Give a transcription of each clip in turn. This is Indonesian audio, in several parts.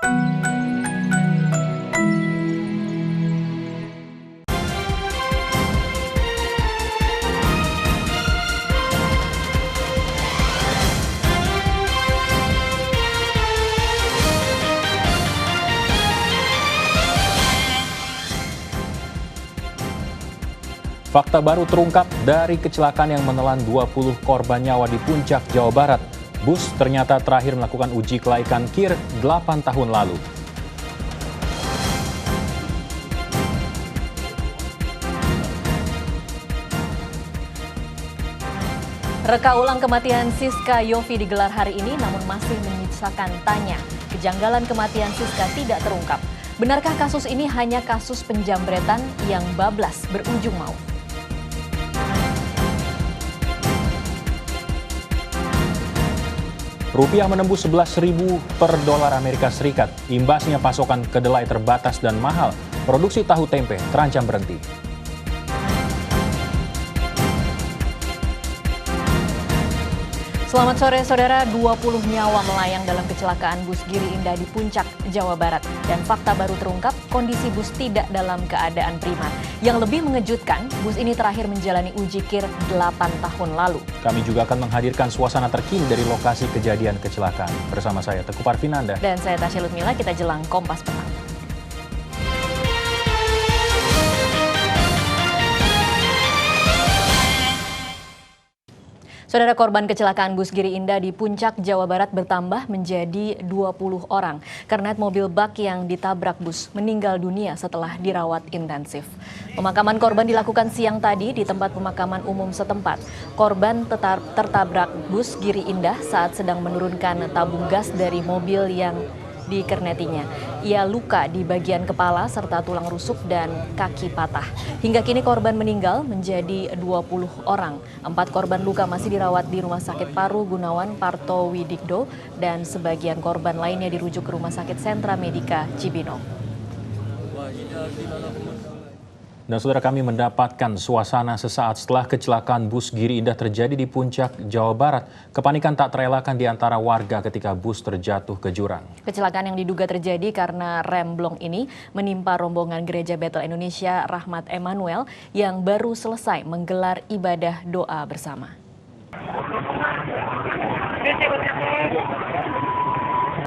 Fakta baru terungkap dari kecelakaan yang menelan 20 korban nyawa di Puncak, Jawa Barat. Bus ternyata terakhir melakukan uji kelaikan kir 8 tahun lalu. Reka ulang kematian Siska Yofi digelar hari ini namun masih menyisakan tanya. Kejanggalan kematian Siska tidak terungkap. Benarkah kasus ini hanya kasus penjambretan yang bablas berujung maut? Rupiah menembus 11.000 per dolar Amerika Serikat. Imbasnya pasokan kedelai terbatas dan mahal. Produksi tahu tempe terancam berhenti. Selamat sore saudara, 20 nyawa melayang dalam kecelakaan bus Giri Indah di Puncak, Jawa Barat. Dan fakta baru terungkap, kondisi bus tidak dalam keadaan prima. Yang lebih mengejutkan, bus ini terakhir menjalani uji kir 8 tahun lalu. Kami juga akan menghadirkan suasana terkini dari lokasi kejadian kecelakaan. Bersama saya Teguh Parvinanda. Dan saya Tasya Lutmila, kita jelang Kompas Petang. Saudara, korban kecelakaan bus Giri Indah di Puncak, Jawa Barat bertambah menjadi 20 orang. Kernet mobil bak yang ditabrak bus meninggal dunia setelah dirawat intensif. Pemakaman korban dilakukan siang tadi di tempat pemakaman umum setempat. Korban tertabrak bus Giri Indah saat sedang menurunkan tabung gas dari mobil yang dikernetinya. Ia luka di bagian kepala serta tulang rusuk dan kaki patah. Hingga kini korban meninggal menjadi 20 orang. 4 korban luka masih dirawat di Rumah Sakit Paru Gunawan Parto Widikdo dan sebagian korban lainnya dirujuk ke Rumah Sakit Sentra Medika Cibinong. Dan saudara, kami mendapatkan suasana sesaat setelah kecelakaan bus Giri Indah terjadi di Puncak, Jawa Barat. Kepanikan tak terelakkan di antara warga ketika bus terjatuh ke jurang. Kecelakaan yang diduga terjadi karena rem blong ini menimpa rombongan Gereja Bethel Indonesia Rahmat Emmanuel yang baru selesai menggelar ibadah doa bersama.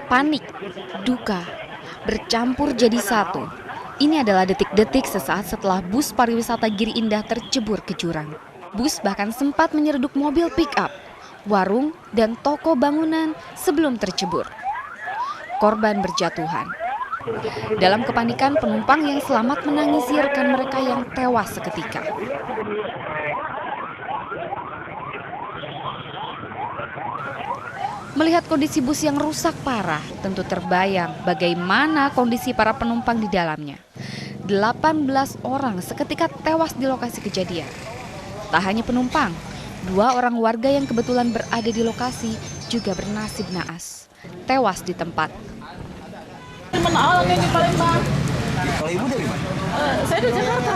Panik, duka, bercampur jadi satu. Ini adalah detik-detik sesaat setelah bus pariwisata Giri Indah tercebur ke jurang. Bus bahkan sempat menyeruduk mobil pick-up, warung, dan toko bangunan sebelum tercebur. Korban berjatuhan. Dalam kepanikan, penumpang yang selamat menangisi rekan mereka yang tewas seketika. Melihat kondisi bus yang rusak parah, tentu terbayang bagaimana kondisi para penumpang di dalamnya. 18 orang seketika tewas di lokasi kejadian. Tak hanya penumpang, 2 orang warga yang kebetulan berada di lokasi juga bernasib naas, tewas di tempat. Menalang ini Palembang. Kalau ibu dari mana? Saya dari Jakarta.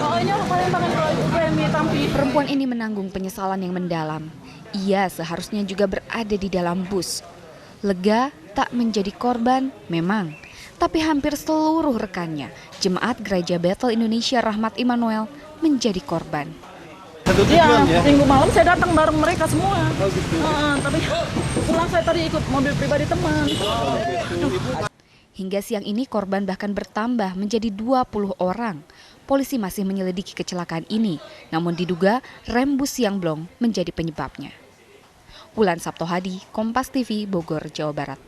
Pokoknya Palembang kalau premi Tampi. Perempuan ini menanggung penyesalan yang mendalam. Ia seharusnya juga berada di dalam bus. Lega tak menjadi korban memang, tapi hampir seluruh rekannya, jemaat Gereja Bethel Indonesia Rahmat Immanuel, menjadi korban. Iya, minggu malam saya datang bareng mereka semua. Tapi pulang saya tadi ikut mobil pribadi teman. Hingga siang ini korban bahkan bertambah menjadi 20 orang. Polisi masih menyelidiki kecelakaan ini, namun diduga rem bus yang blong menjadi penyebabnya. Wulan Sabtohadi, Kompas TV, Bogor, Jawa Barat.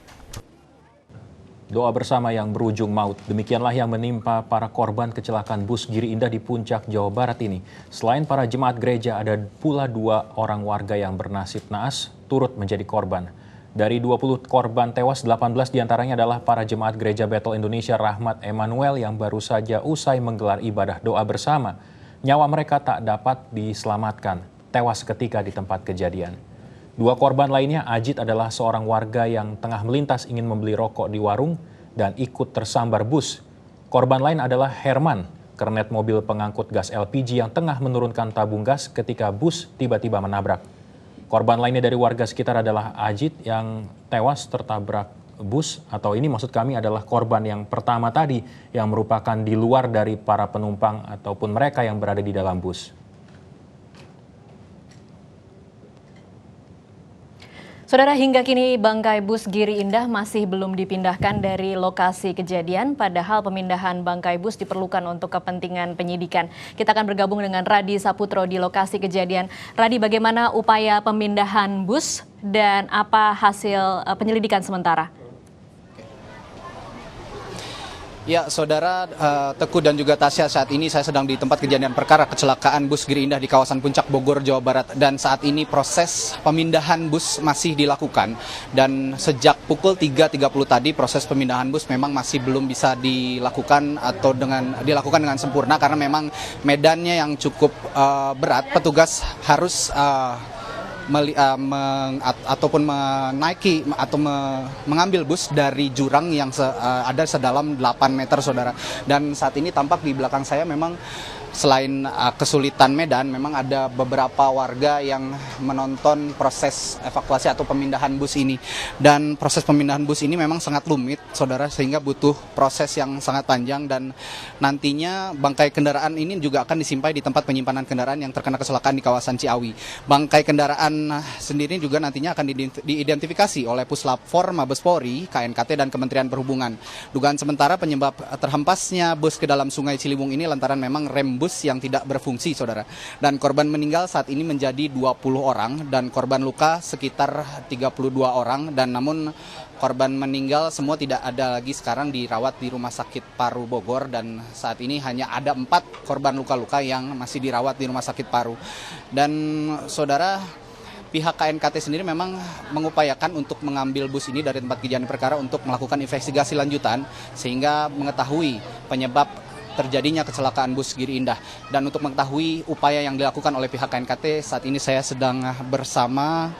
Doa bersama yang berujung maut, demikianlah yang menimpa para korban kecelakaan bus Giri Indah di Puncak, Jawa Barat ini. Selain para jemaat gereja, ada pula 2 orang warga yang bernasib naas turut menjadi korban. Dari 20 korban tewas, 18 diantaranya adalah para jemaat Gereja Bethel Indonesia Rahmat Emmanuel yang baru saja usai menggelar ibadah doa bersama. Nyawa mereka tak dapat diselamatkan, tewas ketika di tempat kejadian. 2 korban lainnya, Ajit adalah seorang warga yang tengah melintas ingin membeli rokok di warung dan ikut tersambar bus. Korban lain adalah Herman, kernet mobil pengangkut gas LPG yang tengah menurunkan tabung gas ketika bus tiba-tiba menabrak. Korban lainnya dari warga sekitar adalah Ajit yang tewas tertabrak bus, atau ini maksud kami adalah korban yang pertama tadi yang merupakan di luar dari para penumpang ataupun mereka yang berada di dalam bus. Saudara, hingga kini bangkai bus Giri Indah masih belum dipindahkan dari lokasi kejadian, padahal pemindahan bangkai bus diperlukan untuk kepentingan penyidikan. Kita akan bergabung dengan Radi Saputro di lokasi kejadian. Radi, bagaimana upaya pemindahan bus dan apa hasil penyelidikan sementara? Ya, Saudara Teguh dan juga Tasya, saat ini saya sedang di tempat kejadian perkara kecelakaan bus Giri Indah di kawasan Puncak Bogor, Jawa Barat. Dan saat ini proses pemindahan bus masih dilakukan. Dan sejak pukul 3.30 tadi proses pemindahan bus memang masih belum bisa dilakukan atau dilakukan dengan sempurna karena memang medannya yang cukup berat. Petugas harus ataupun menaiki atau mengambil bus dari jurang yang ada sedalam 8 meter, Saudara. Dan saat ini tampak di belakang saya memang selain kesulitan medan, memang ada beberapa warga yang menonton proses evakuasi atau pemindahan bus ini. Dan proses pemindahan bus ini memang sangat rumit, Saudara, sehingga butuh proses yang sangat panjang dan nantinya bangkai kendaraan ini juga akan disimpan di tempat penyimpanan kendaraan yang terkena kecelakaan di kawasan Ciawi. Bangkai kendaraan sendiri juga nantinya akan diidentifikasi oleh Puslap 4 Mabes Polri, KNKT, dan Kementerian Perhubungan. Dugaan sementara penyebab terhempasnya bus ke dalam Sungai Ciliwung ini lantaran memang rem bus yang tidak berfungsi, Saudara. Dan korban meninggal saat ini menjadi 20 orang dan korban luka sekitar 32 orang, dan namun korban meninggal semua tidak ada lagi sekarang dirawat di Rumah Sakit Paru Bogor, dan saat ini hanya ada 4 korban luka-luka yang masih dirawat di Rumah Sakit Paru. Dan Saudara, pihak KNKT sendiri memang mengupayakan untuk mengambil bus ini dari tempat kejadian perkara untuk melakukan investigasi lanjutan sehingga mengetahui penyebab terjadinya kecelakaan bus Giri Indah. Dan untuk mengetahui upaya yang dilakukan oleh pihak KNKT, saat ini saya sedang bersama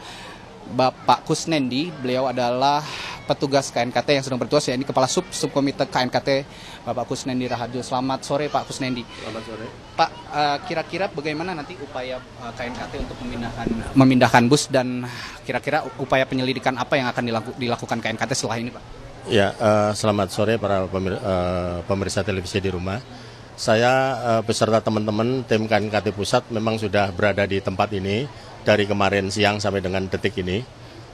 Bapak Kusnendi. Beliau adalah petugas KNKT yang sedang bertugas, yakni Kepala Subkomite KNKT, Bapak Kusnendi Raharjo. Selamat sore, Pak Kusnendi. Selamat sore. Pak, kira-kira bagaimana nanti upaya KNKT untuk memindahkan bus, dan kira-kira upaya penyelidikan apa yang akan dilakukan KNKT setelah ini, Pak? Ya, selamat sore para pemirsa televisi di rumah. Saya beserta teman-teman tim KNKT Pusat memang sudah berada di tempat ini dari kemarin siang sampai dengan detik ini.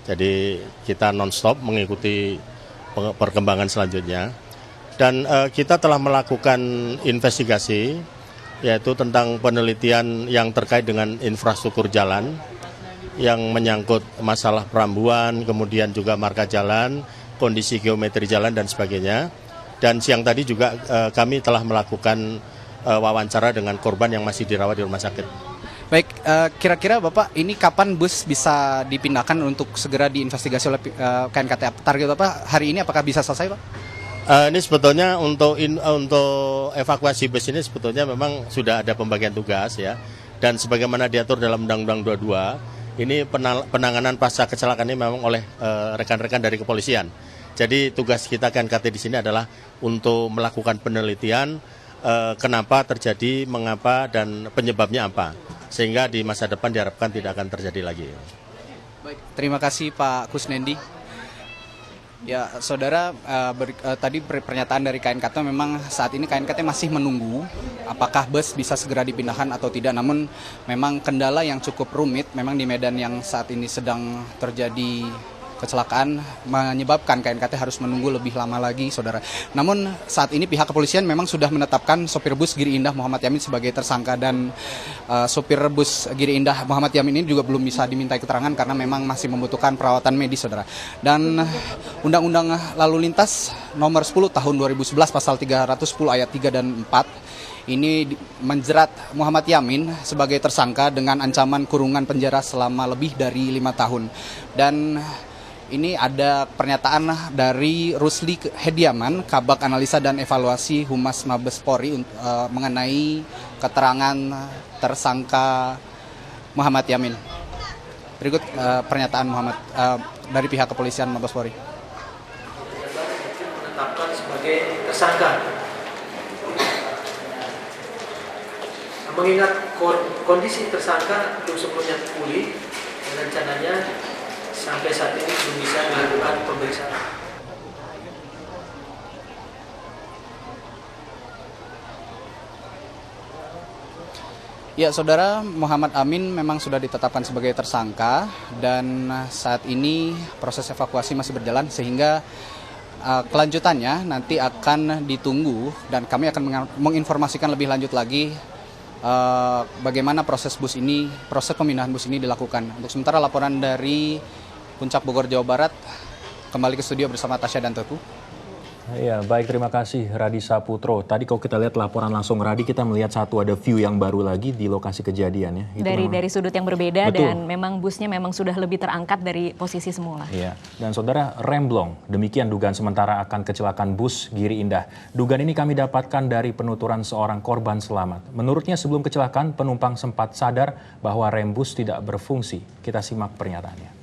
Jadi kita non-stop mengikuti perkembangan selanjutnya. Dan kita telah melakukan investigasi, yaitu tentang penelitian yang terkait dengan infrastruktur jalan, yang menyangkut masalah perambuan, kemudian juga marka jalan, kondisi geometri jalan dan sebagainya. Dan siang tadi juga kami telah melakukan wawancara dengan korban yang masih dirawat di rumah sakit. Baik, kira-kira Bapak, ini kapan bus bisa dipindahkan untuk segera diinvestigasi oleh KNKT? Target Bapak hari ini apakah bisa selesai, Pak? Ini sebetulnya untuk evakuasi bus ini sebetulnya memang sudah ada pembagian tugas ya. Dan sebagaimana diatur dalam Undang-Undang 22, ini penanganan pasca kecelakaan ini memang oleh rekan-rekan dari kepolisian. Jadi tugas kita KNKT di sini adalah untuk melakukan penelitian kenapa terjadi, mengapa, dan penyebabnya apa. Sehingga di masa depan diharapkan tidak akan terjadi lagi. Baik, terima kasih Pak Kusnendi. Ya, Saudara, tadi pernyataan dari KNKT memang saat ini KNKT masih menunggu apakah bus bisa segera dipindahkan atau tidak. Namun memang kendala yang cukup rumit memang di medan yang saat ini sedang terjadi kecelakaan menyebabkan KNKT harus menunggu lebih lama lagi, Saudara. Namun saat ini pihak kepolisian memang sudah menetapkan sopir bus Giri Indah Muhammad Yamin sebagai tersangka, dan sopir bus Giri Indah Muhammad Yamin ini juga belum bisa dimintai keterangan karena memang masih membutuhkan perawatan medis, Saudara. Dan Undang-Undang Lalu Lintas nomor 10 tahun 2011 pasal 310 ayat 3 dan 4 ini menjerat Muhammad Yamin sebagai tersangka dengan ancaman kurungan penjara selama lebih dari 5 tahun. Dan ini ada pernyataan dari Rusli Hediaman, Kabak Analisa dan Evaluasi Humas Mabes Polri mengenai keterangan tersangka Muhammad Yamin. Berikut pernyataan dari pihak kepolisian Mabes Polri. Menetapkan sebagai tersangka. Mengingat kondisi tersangka belum sepenuhnya pulih, rencananya sampai saat ini belum bisa dilakukan pemeriksaan. Ya, Saudara, Muhammad Amin memang sudah ditetapkan sebagai tersangka dan saat ini proses evakuasi masih berjalan sehingga kelanjutannya nanti akan ditunggu dan kami akan menginformasikan lebih lanjut lagi bagaimana proses pemindahan bus ini dilakukan. Untuk sementara laporan dari Puncak Bogor, Jawa Barat, kembali ke studio bersama Tasya dan Teguh. Ya, baik, terima kasih Radi Saputro. Tadi kalau kita lihat laporan langsung Radi, kita melihat ada view yang baru lagi di lokasi kejadian ya. Dari sudut yang berbeda. Betul. Dan memang busnya memang sudah lebih terangkat dari posisi semula. Iya, dan saudara, remblong. Demikian dugaan sementara akan kecelakaan bus Giri Indah. Dugaan ini kami dapatkan dari penuturan seorang korban selamat. Menurutnya sebelum kecelakaan penumpang sempat sadar bahwa rem bus tidak berfungsi. Kita simak pernyataannya.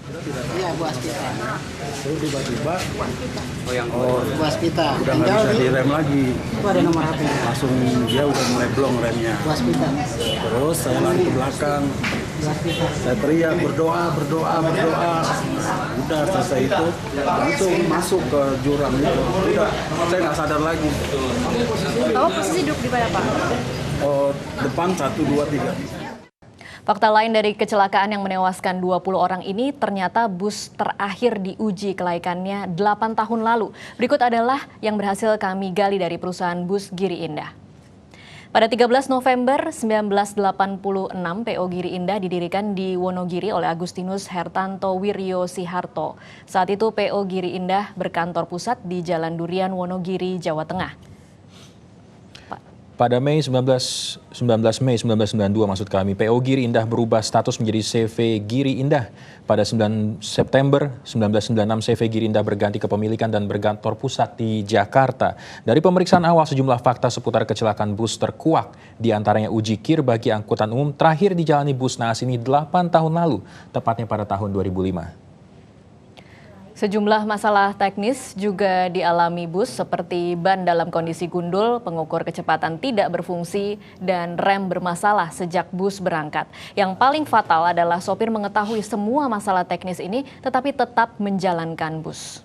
Iya, Bu Aspita. Terus tiba-tiba Bu Aspita. udah nggak bisa direm lagi. Itu ada nomor HP. Langsung dia udah mulai blong remnya. Bu Aspita. Terus saya lari ke belakang. Saya teriak berdoa. Udah selesai itu langsung masuk ke jurang itu. Udah saya nggak sadar lagi. Oh, posisi duduk di mana, Pak? Depan 1, 2, 3. Fakta lain dari kecelakaan yang menewaskan 20 orang ini, ternyata bus terakhir diuji kelaikannya 8 tahun lalu. Berikut adalah yang berhasil kami gali dari perusahaan bus Giri Indah. Pada 13 November 1986, PO Giri Indah didirikan di Wonogiri oleh Agustinus Hertanto Wiryo Siharto. Saat itu PO Giri Indah berkantor pusat di Jalan Durian, Wonogiri, Jawa Tengah. Pada 19 Mei 1992 maksud kami, PO Giri Indah berubah status menjadi CV Giri Indah. Pada 9 September 1996, CV Giri Indah berganti kepemilikan dan berkantor pusat di Jakarta. Dari pemeriksaan awal, sejumlah fakta seputar kecelakaan bus terkuak. Di antaranya uji kir bagi angkutan umum terakhir dijalani bus naas ini 8 tahun lalu, tepatnya pada tahun 2005. Sejumlah masalah teknis juga dialami bus seperti ban dalam kondisi gundul, pengukur kecepatan tidak berfungsi, dan rem bermasalah sejak bus berangkat. Yang paling fatal adalah sopir mengetahui semua masalah teknis ini tetapi tetap menjalankan bus.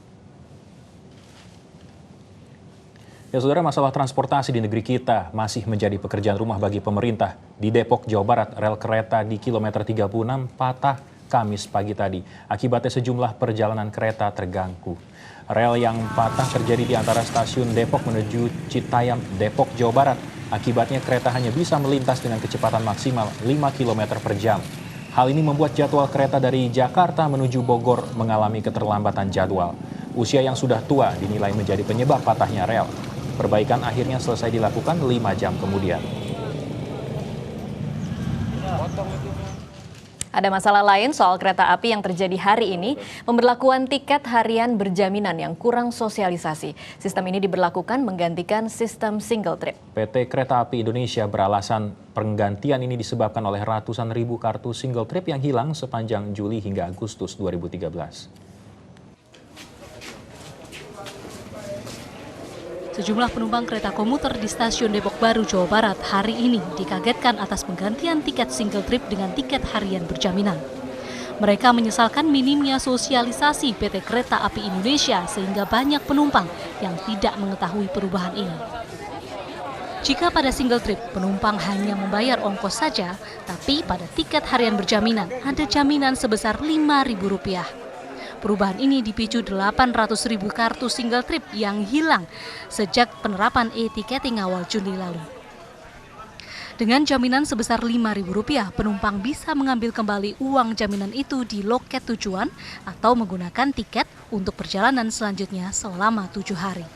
Ya, saudara, masalah transportasi di negeri kita masih menjadi pekerjaan rumah bagi pemerintah. Di Depok, Jawa Barat, rel kereta di kilometer 36 patah Kamis pagi tadi. Akibatnya sejumlah perjalanan kereta terganggu. Rel yang patah terjadi di antara stasiun Depok menuju Citayam, Depok, Jawa Barat. Akibatnya kereta hanya bisa melintas dengan kecepatan maksimal 5 km per jam. Hal ini membuat jadwal kereta dari Jakarta menuju Bogor mengalami keterlambatan jadwal. Usia yang sudah tua dinilai menjadi penyebab patahnya rel. Perbaikan akhirnya selesai dilakukan 5 jam kemudian. Ada masalah lain soal kereta api yang terjadi hari ini, pemberlakuan tiket harian berjaminan yang kurang sosialisasi. Sistem ini diberlakukan menggantikan sistem single trip. PT Kereta Api Indonesia beralasan penggantian ini disebabkan oleh ratusan ribu kartu single trip yang hilang sepanjang Juli hingga Agustus 2013. Sejumlah penumpang kereta komuter di stasiun Depok Baru, Jawa Barat hari ini dikagetkan atas penggantian tiket single trip dengan tiket harian berjaminan. Mereka menyesalkan minimnya sosialisasi PT Kereta Api Indonesia sehingga banyak penumpang yang tidak mengetahui perubahan ini. Jika pada single trip penumpang hanya membayar ongkos saja, tapi pada tiket harian berjaminan ada jaminan sebesar Rp5.000. Perubahan ini dipicu 800.000 kartu single trip yang hilang sejak penerapan e-tiketing awal Juni lalu. Dengan jaminan sebesar Rp5.000, penumpang bisa mengambil kembali uang jaminan itu di loket tujuan atau menggunakan tiket untuk perjalanan selanjutnya selama 7 hari.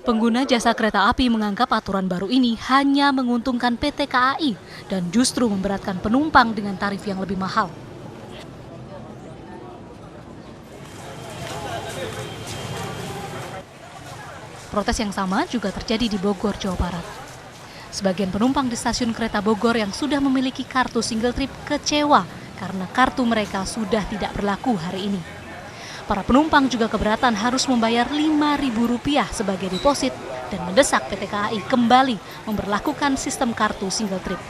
Pengguna jasa kereta api menganggap aturan baru ini hanya menguntungkan PT KAI dan justru memberatkan penumpang dengan tarif yang lebih mahal. Protes yang sama juga terjadi di Bogor, Jawa Barat. Sebagian penumpang di stasiun kereta Bogor yang sudah memiliki kartu single trip kecewa karena kartu mereka sudah tidak berlaku hari ini. Para penumpang juga keberatan harus membayar Rp5.000 sebagai deposit dan mendesak PT KAI kembali memberlakukan sistem kartu single trip.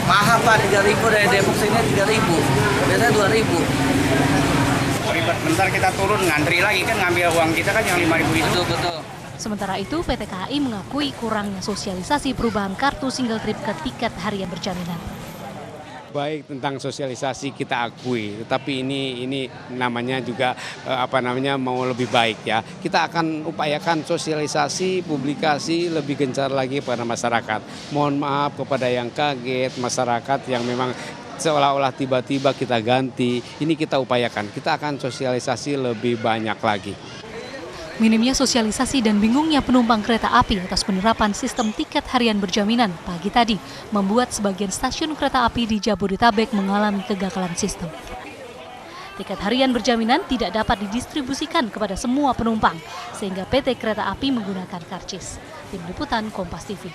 Mahal Pak, 3.000 dari Depok sini 3.000, biasanya 2.000. Ribet, bentar kita turun ngantri lagi kan ngambil uang kita kan yang 5.000 itu. Betul. Sementara itu, PT KAI mengakui kurangnya sosialisasi perubahan kartu single trip ke tiket harian berjaminan. Baik, tentang sosialisasi kita akui, tetapi ini namanya juga mau lebih baik ya. Kita akan upayakan sosialisasi, publikasi lebih gencar lagi pada masyarakat. Mohon maaf kepada yang kaget, masyarakat yang memang seolah-olah tiba-tiba kita ganti. Ini kita upayakan, kita akan sosialisasi lebih banyak lagi. Minimnya sosialisasi dan bingungnya penumpang kereta api atas penerapan sistem tiket harian berjaminan pagi tadi membuat sebagian stasiun kereta api di Jabodetabek mengalami kegagalan sistem. Tiket harian berjaminan tidak dapat didistribusikan kepada semua penumpang, sehingga PT Kereta Api menggunakan karcis. Tim Liputan Kompas TV.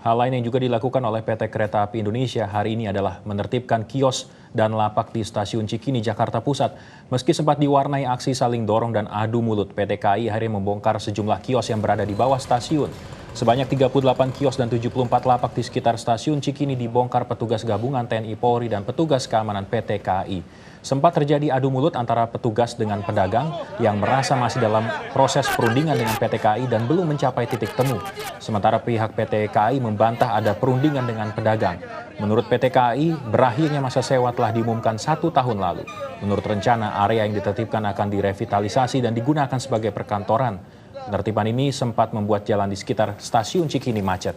Hal lain yang juga dilakukan oleh PT Kereta Api Indonesia hari ini adalah menertibkan kios dan lapak di Stasiun Cikini, Jakarta Pusat. Meski sempat diwarnai aksi saling dorong dan adu mulut, PT KAI akhirnya membongkar sejumlah kios yang berada di bawah stasiun. Sebanyak 38 kios dan 74 lapak di sekitar Stasiun Cikini dibongkar petugas gabungan TNI Polri dan petugas keamanan PT KAI. Sempat terjadi adu mulut antara petugas dengan pedagang yang merasa masih dalam proses perundingan dengan PT KAI dan belum mencapai titik temu. Sementara pihak PT KAI membantah ada perundingan dengan pedagang. Menurut PT KAI, berakhirnya masa sewa telah diumumkan 1 tahun lalu. Menurut rencana, area yang ditertibkan akan direvitalisasi dan digunakan sebagai perkantoran. Penertiban ini sempat membuat jalan di sekitar Stasiun Cikini macet.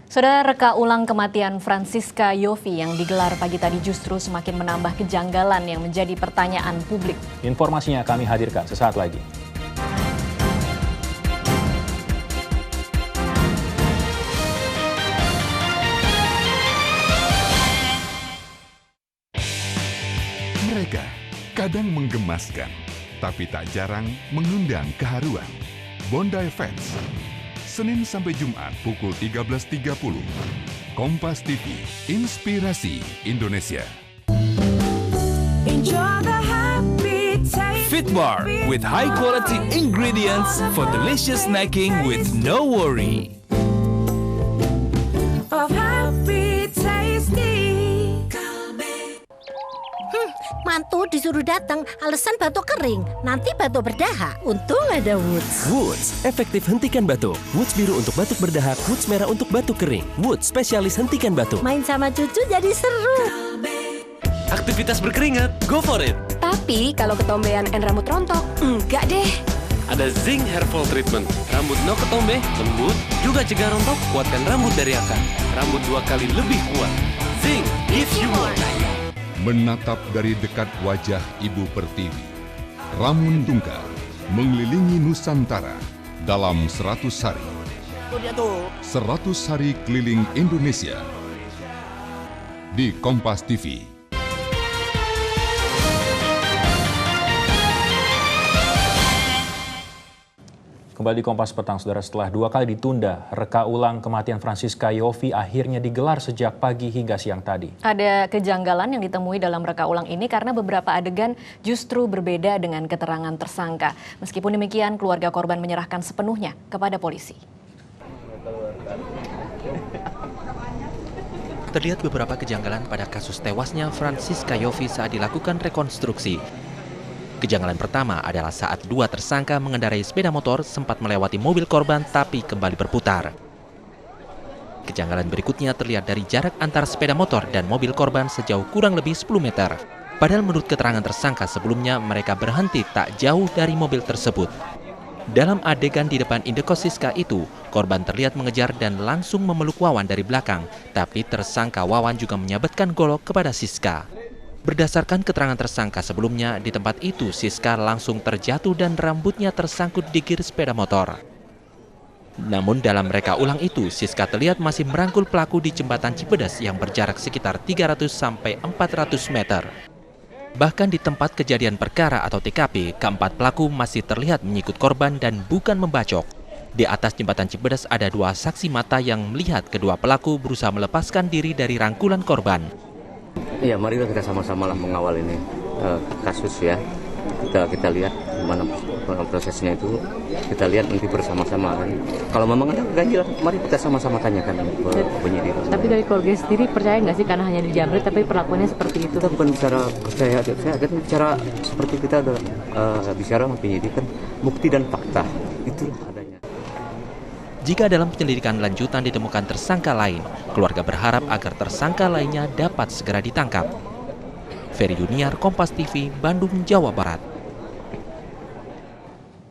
Saudara, reka ulang kematian Francisca Yofi yang digelar pagi tadi justru semakin menambah kejanggalan yang menjadi pertanyaan publik. Informasinya kami hadirkan sesaat lagi. Mereka kadang menggemaskan, tapi tak jarang mengundang keharuan. Bondi Fans, Senin sampai Jumat pukul 13.30. Kompas TV, Inspirasi Indonesia. Fitbar with high quality ingredients for delicious snacking with no worry. Mantu disuruh datang, alasan batuk kering. Nanti batuk berdahak. Untung ada Woods. Woods, efektif hentikan batuk. Woods biru untuk batuk berdahak, Woods merah untuk batuk kering. Woods, spesialis hentikan batuk. Main sama cucu jadi seru. Aktivitas berkeringat, go for it. Tapi kalau ketombean dan rambut rontok, enggak deh. Ada Zing Hair Fall Treatment. Rambut no ketombe, lembut, juga cegah rontok, kuatkan rambut dari akar. Rambut 2 kali lebih kuat. Zing gives you more. Menatap dari dekat wajah Ibu Pertiwi. Ramun Tunggal mengelilingi Nusantara dalam 100 hari. 100 hari keliling Indonesia di Kompas TV. Kembali di Kompas Petang, saudara, setelah 2 kali ditunda, reka ulang kematian Francisca Yofi akhirnya digelar sejak pagi hingga siang tadi. Ada kejanggalan yang ditemui dalam reka ulang ini karena beberapa adegan justru berbeda dengan keterangan tersangka. Meskipun demikian, keluarga korban menyerahkan sepenuhnya kepada polisi. Terlihat beberapa kejanggalan pada kasus tewasnya Francisca Yofi saat dilakukan rekonstruksi. Kejanggalan pertama adalah saat 2 tersangka mengendarai sepeda motor sempat melewati mobil korban tapi kembali berputar. Kejanggalan berikutnya terlihat dari jarak antara sepeda motor dan mobil korban sejauh kurang lebih 10 meter. Padahal menurut keterangan tersangka sebelumnya mereka berhenti tak jauh dari mobil tersebut. Dalam adegan di depan indekos Siska itu, korban terlihat mengejar dan langsung memeluk Wawan dari belakang, tapi tersangka Wawan juga menyabetkan golok kepada Siska. Berdasarkan keterangan tersangka sebelumnya, di tempat itu Siska langsung terjatuh dan rambutnya tersangkut di gir sepeda motor. Namun dalam reka ulang itu, Siska terlihat masih merangkul pelaku di jembatan Cipedes yang berjarak sekitar 300 sampai 400 meter. Bahkan di tempat kejadian perkara atau TKP, keempat pelaku masih terlihat menyikut korban dan bukan membacok. Di atas jembatan Cipedes ada 2 saksi mata yang melihat kedua pelaku berusaha melepaskan diri dari rangkulan korban. Iya, mari kita sama-sama lah mengawal ini kasus ya. Kita lihat gimana prosesnya itu kita lihat nanti bersama-sama kan. Kalau memang ada ganjil, mari kita sama-sama tanyakan ke penyidik. Tapi dari keluarga sendiri percaya nggak sih karena hanya dijamret tapi perlakuannya seperti itu? Kita bukan bicara percaya, saya akan bicara seperti kita bicara sama penyidik kan, bukti dan fakta itulah adanya. Jika dalam penyelidikan lanjutan ditemukan tersangka lain, keluarga berharap agar tersangka lainnya dapat segera ditangkap. Ferry Yuniar, Kompas TV, Bandung, Jawa Barat.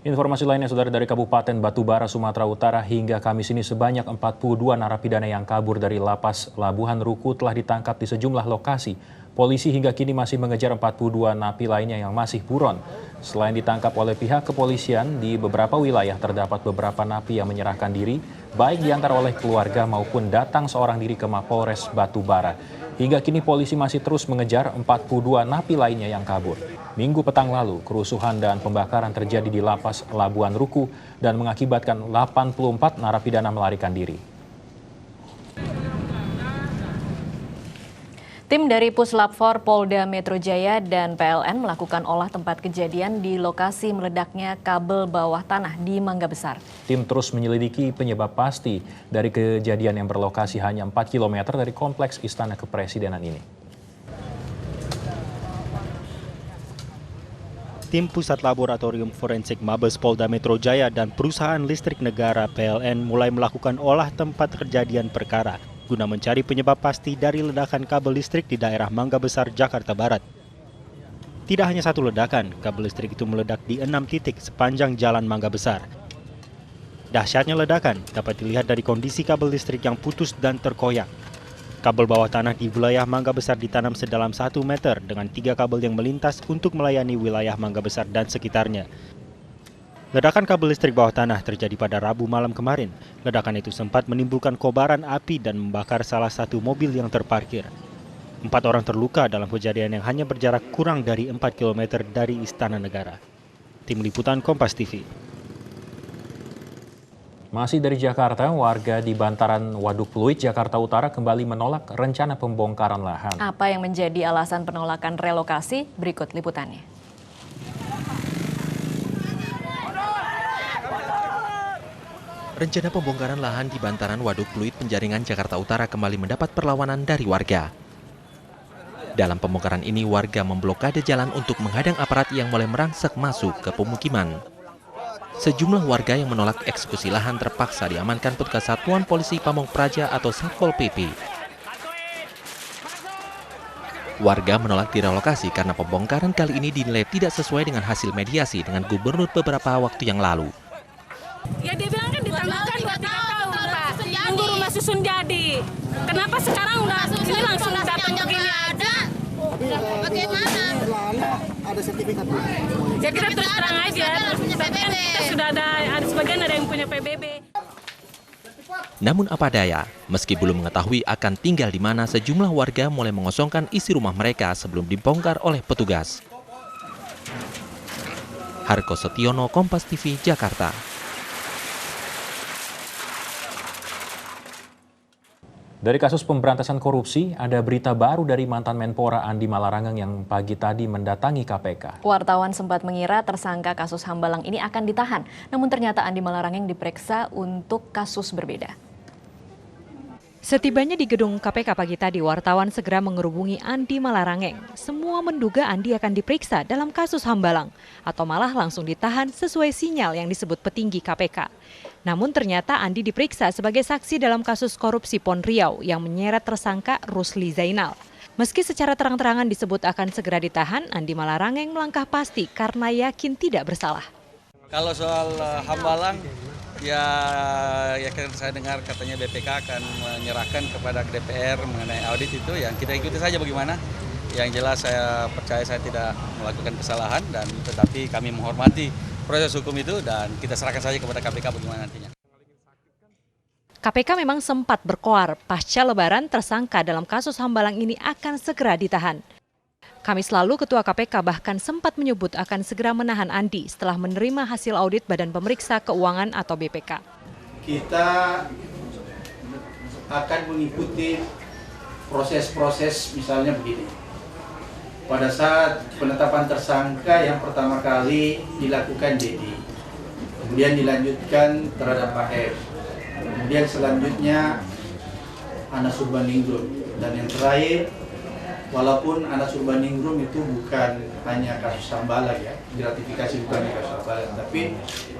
Informasi lainnya, saudara, dari Kabupaten Batubara, Sumatera Utara, hingga Kamis ini sebanyak 42 narapidana yang kabur dari Lapas Labuhan Ruku telah ditangkap di sejumlah lokasi. Polisi hingga kini masih mengejar 42 napi lainnya yang masih buron. Selain ditangkap oleh pihak kepolisian, di beberapa wilayah terdapat beberapa napi yang menyerahkan diri, baik diantar oleh keluarga maupun datang seorang diri ke Mapolres Batubara. Hingga kini polisi masih terus mengejar 42 napi lainnya yang kabur. Minggu petang lalu, kerusuhan dan pembakaran terjadi di Lapas Labuhan Ruku dan mengakibatkan 84 narapidana melarikan diri. Tim dari Puslap 4 Polda Metro Jaya dan PLN melakukan olah tempat kejadian di lokasi meledaknya kabel bawah tanah di Mangga Besar. Tim terus menyelidiki penyebab pasti dari kejadian yang berlokasi hanya 4 km dari kompleks Istana Kepresidenan ini. Tim Pusat Laboratorium Forensik Mabes Polda Metro Jaya dan Perusahaan Listrik Negara PLN mulai melakukan olah tempat kejadian perkara guna mencari penyebab pasti dari ledakan kabel listrik di daerah Mangga Besar, Jakarta Barat. Tidak hanya satu ledakan, kabel listrik itu meledak di 6 titik sepanjang Jalan Mangga Besar. Dahsyatnya ledakan dapat dilihat dari kondisi kabel listrik yang putus dan terkoyak. Kabel bawah tanah di wilayah Mangga Besar ditanam sedalam 1 meter dengan 3 kabel yang melintas untuk melayani wilayah Mangga Besar dan sekitarnya. Ledakan kabel listrik bawah tanah terjadi pada Rabu malam kemarin. Ledakan itu sempat menimbulkan kobaran api dan membakar salah satu mobil yang terparkir. 4 orang terluka dalam kejadian yang hanya berjarak kurang dari 4 km dari Istana Negara. Tim Liputan Kompas TV. Masih dari Jakarta, warga di bantaran Waduk Pluit, Jakarta Utara kembali menolak rencana pembongkaran lahan. Apa yang menjadi alasan penolakan relokasi? Berikut liputannya. Rencana pembongkaran lahan di bantaran Waduk Pluit, Penjaringan, Jakarta Utara kembali mendapat perlawanan dari warga. Dalam pembongkaran ini, warga memblokade jalan untuk menghadang aparat yang mulai merangsek masuk ke pemukiman. Sejumlah warga yang menolak eksekusi lahan terpaksa diamankan petugas Satuan Polisi Pamong Praja atau Satpol PP. Warga menolak direlokasi karena pembongkaran kali ini dinilai tidak sesuai dengan hasil mediasi dengan gubernur beberapa waktu yang lalu. Ya dia bilang kan ditangguhkan 2-3 tahun, Pak. Nunggu rumah susun jadi. Kenapa sekarang udah ini langsung datang begini aja? Bagaimana? Ada sertifikat. Ya kita terus terang aja. Kita sudah ada sebagian ada yang punya PBB. Namun apa daya, meski belum mengetahui akan tinggal di mana, sejumlah warga mulai mengosongkan isi rumah mereka sebelum dibongkar oleh petugas. Harko Setiono, Kompas TV, Jakarta. Dari kasus pemberantasan korupsi, ada berita baru dari mantan Menpora Andi Malarangeng yang pagi tadi mendatangi KPK. Wartawan sempat mengira tersangka kasus Hambalang ini akan ditahan, namun ternyata Andi Malarangeng diperiksa untuk kasus berbeda. Setibanya di gedung KPK pagi tadi, wartawan segera mengerubungi Andi Malarangeng. Semua menduga Andi akan diperiksa dalam kasus Hambalang, atau malah langsung ditahan sesuai sinyal yang disebut petinggi KPK. Namun ternyata Andi diperiksa sebagai saksi dalam kasus korupsi PON Riau yang menyeret tersangka Rusli Zainal. Meski secara terang-terangan disebut akan segera ditahan, Andi Malarangeng melangkah pasti karena yakin tidak bersalah. Kalau soal Hambalang, ya kan saya dengar katanya BPK akan menyerahkan kepada DPR mengenai audit itu, yang kita ikuti saja bagaimana. Yang jelas saya percaya saya tidak melakukan kesalahan, dan tetapi kami menghormati proses hukum itu dan kita serahkan saja kepada KPK bagaimana nantinya. KPK memang sempat berkoar, pasca Lebaran tersangka dalam kasus Hambalang ini akan segera ditahan. Kamis lalu Ketua KPK bahkan sempat menyebut akan segera menahan Andi setelah menerima hasil audit Badan Pemeriksa Keuangan atau BPK. Kita akan mengikuti proses-proses misalnya begini. pada saat penetapan tersangka yang pertama kali dilakukan Dedi, kemudian dilanjutkan terhadap Pak F, kemudian selanjutnya Anas Urbaningrum, dan yang terakhir, walaupun Anas Urbaningrum itu bukan hanya kasus Hambalang ya, diratifikasi bukan hanya kasus Hambalang, tapi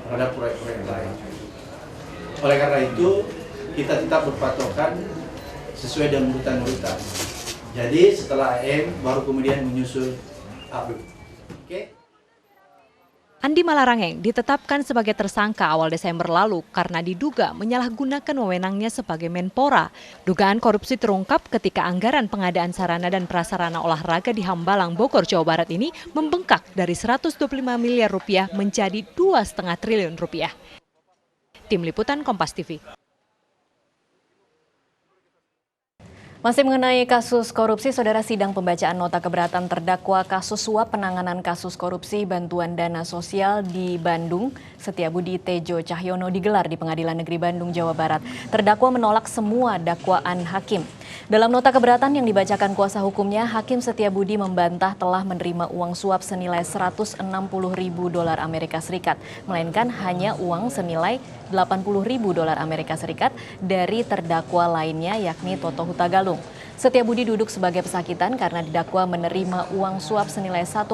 terhadap proyek-proyek lain. Oleh karena itu, kita tetap berpatokan sesuai dengan urutan-urutan. Jadi setelah AM baru kemudian menyusul AB. Oke? Andi Malarangeng ditetapkan sebagai tersangka awal Desember lalu karena diduga menyalahgunakan wewenangnya sebagai Menpora. Dugaan korupsi terungkap ketika anggaran pengadaan sarana dan prasarana olahraga di Hambalang, Bogor, Jawa Barat ini membengkak dari 125 miliar rupiah menjadi 2,5 triliun rupiah. Tim Liputan Kompas TV. Masih mengenai kasus korupsi, Saudara, sidang pembacaan nota keberatan terdakwa kasus suap penanganan kasus korupsi bantuan dana sosial di Bandung, Setiabudi Tejo Cahyono digelar di Pengadilan Negeri Bandung, Jawa Barat. Terdakwa menolak semua dakwaan hakim. Dalam nota keberatan yang dibacakan kuasa hukumnya, Hakim Setiabudi membantah telah menerima uang suap senilai 160.000 dolar Amerika Serikat, melainkan hanya uang senilai 80.000 dolar Amerika Serikat dari terdakwa lainnya yakni Toto Hutagalung. Setiabudi duduk sebagai pesakitan karena didakwa menerima uang suap senilai 1,8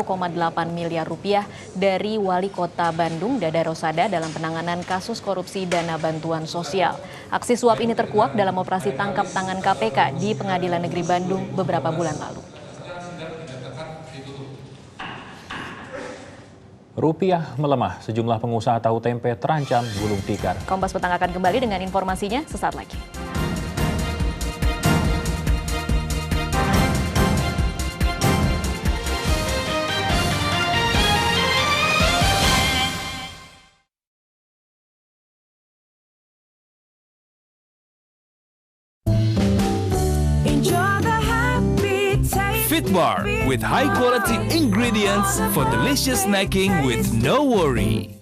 miliar rupiah dari Wali Kota Bandung, Dada Rosada, dalam penanganan kasus korupsi dana bantuan sosial. Aksi suap ini terkuak dalam operasi tangkap tangan KPK di Pengadilan Negeri Bandung beberapa bulan lalu. Rupiah melemah, sejumlah pengusaha tahu tempe terancam gulung tikar. Kompas Petang akan kembali dengan informasinya sesaat lagi. Fitbar with high quality ingredients for delicious snacking with no worry.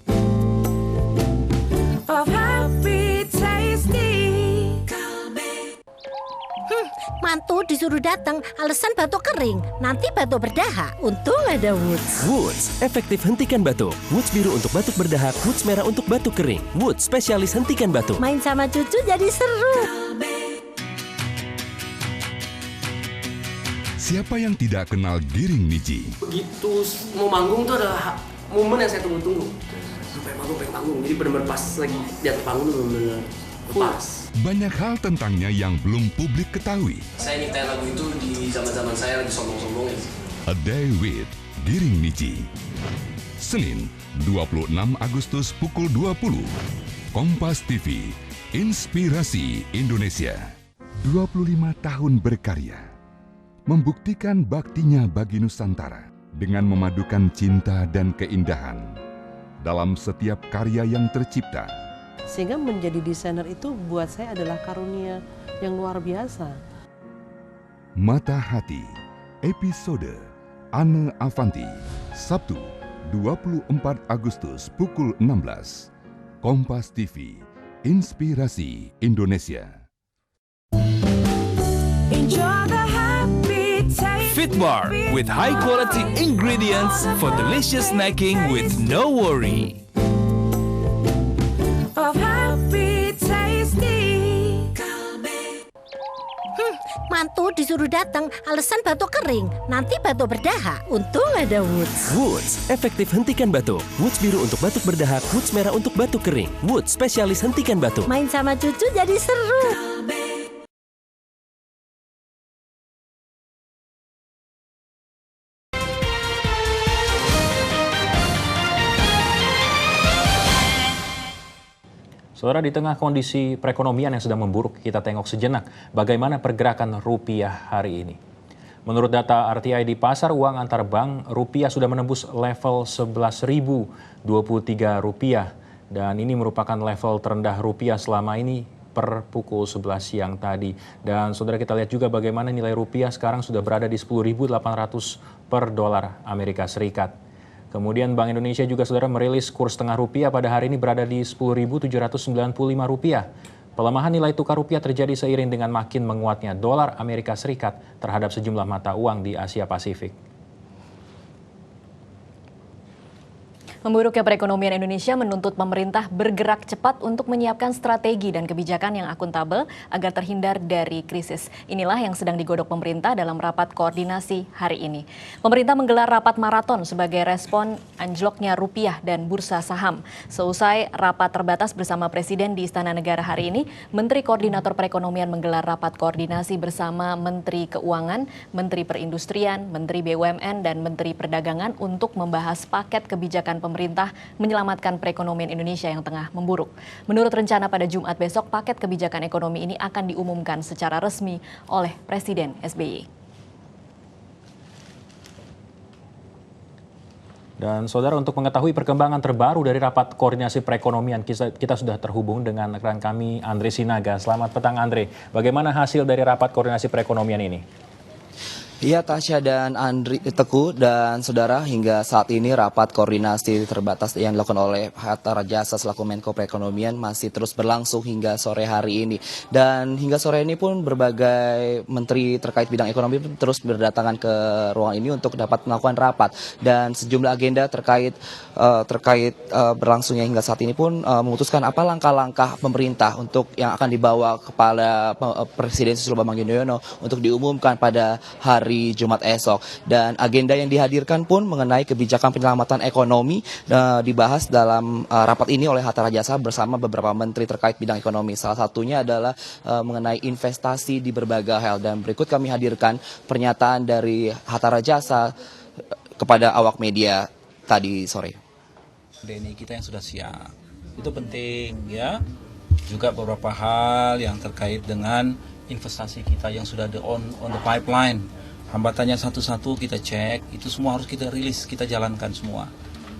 Mantu disuruh datang, alasan batuk kering. Nanti batuk berdahak. Untung ada Woods. Woods, efektif hentikan batuk. Woods biru untuk batuk berdahak, Woods merah untuk batuk kering. Woods, spesialis hentikan batuk. Main sama cucu jadi seru. Siapa yang tidak kenal Giring Niji? Begitu mau manggung tuh adalah momen yang saya tunggu-tunggu. Pengen manggung. Jadi benar-benar pas lagi di atas panggung tuh benar-benar pas. Banyak hal tentangnya yang belum publik ketahui. Saya nyiptain lagu itu di zaman-zaman saya lagi sombong-sombongnya. A Day with Giring Niji. Senin, 26 Agustus pukul 20. Kompas TV, Inspirasi Indonesia. 25 tahun berkarya. Membuktikan baktinya bagi Nusantara dengan memadukan cinta dan keindahan dalam setiap karya yang tercipta. Sehingga menjadi desainer itu buat saya adalah karunia yang luar biasa. Mata Hati, episode Anne Avanti, Sabtu 24 Agustus pukul 16. Kompas TV, Inspirasi Indonesia. Fitbar with high quality ingredients for delicious snacking with no worry. Mantu disuruh datang, alasan batuk kering. Nanti batuk berdahak. Untung ada Woods. Woods, efektif hentikan batuk. Woods biru untuk batuk berdahak, Woods merah untuk batuk kering. Woods, spesialis hentikan batuk. Main sama cucu jadi seru. Saudara, di tengah kondisi perekonomian yang sedang memburuk, kita tengok sejenak bagaimana pergerakan rupiah hari ini. Menurut data RTI di pasar uang antar bank, rupiah sudah menembus level 11.023 rupiah. Dan ini merupakan level terendah rupiah selama ini per pukul 11 siang tadi. Dan saudara, kita lihat juga bagaimana nilai rupiah sekarang sudah berada di 10.800 per dolar Amerika Serikat. Kemudian Bank Indonesia juga saudara merilis kurs tengah rupiah pada hari ini berada di 10.795 rupiah. Pelemahan nilai tukar rupiah terjadi seiring dengan makin menguatnya dolar Amerika Serikat terhadap sejumlah mata uang di Asia Pasifik. Memburuknya perekonomian Indonesia menuntut pemerintah bergerak cepat untuk menyiapkan strategi dan kebijakan yang akuntabel agar terhindar dari krisis. Inilah yang sedang digodok pemerintah dalam rapat koordinasi hari ini. Pemerintah menggelar rapat maraton sebagai respon anjloknya rupiah dan bursa saham. Seusai rapat terbatas bersama Presiden di Istana Negara hari ini, Menteri Koordinator Perekonomian menggelar rapat koordinasi bersama Menteri Keuangan, Menteri Perindustrian, Menteri BUMN, dan Menteri Perdagangan untuk membahas paket kebijakan pemerintah menyelamatkan perekonomian Indonesia yang tengah memburuk. Menurut rencana pada Jumat besok, paket kebijakan ekonomi ini akan diumumkan secara resmi oleh Presiden SBY. Dan saudara, untuk mengetahui perkembangan terbaru dari rapat koordinasi perekonomian, kita sudah terhubung dengan rekan kami Andre Sinaga. Selamat petang Andre, bagaimana hasil dari rapat koordinasi perekonomian ini? Iya, Tasya dan Andri Teguh dan saudara, hingga saat ini rapat koordinasi terbatas yang dilakukan oleh Hatta Rajasa selaku Menko Perekonomian masih terus berlangsung hingga sore hari ini. Dan hingga sore ini pun berbagai menteri terkait bidang ekonomi terus berdatangan ke ruang ini untuk dapat melakukan rapat. Dan sejumlah agenda terkait berlangsungnya hingga saat ini pun memutuskan apa langkah-langkah pemerintah untuk yang akan dibawa kepada Presiden Susilo Bambang Yudhoyono untuk diumumkan pada hari Jumat esok. Dan agenda yang dihadirkan pun mengenai kebijakan penyelamatan ekonomi dibahas dalam rapat ini oleh Hatta Rajasa bersama beberapa menteri terkait bidang ekonomi. Salah satunya adalah mengenai investasi di berbagai hal. Dan berikut kami hadirkan pernyataan dari Hatta Rajasa kepada awak media tadi sore. DNI kita yang sudah siap, itu penting ya. Juga beberapa hal yang terkait dengan investasi kita yang sudah on the pipeline. Hambatannya satu-satu kita cek, itu semua harus kita rilis, kita jalankan semua.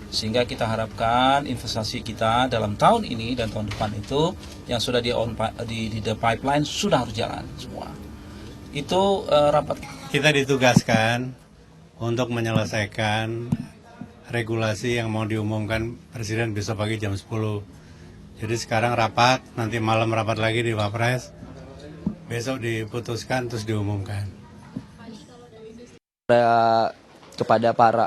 Sehingga kita harapkan investasi kita dalam tahun ini dan tahun depan itu yang sudah di the pipeline sudah harus jalan semua. Itu rapat. Kita ditugaskan untuk menyelesaikan regulasi yang mau diumumkan Presiden besok pagi jam 10. Jadi sekarang rapat, nanti malam rapat lagi di Wapres, besok diputuskan terus diumumkan. Kepada para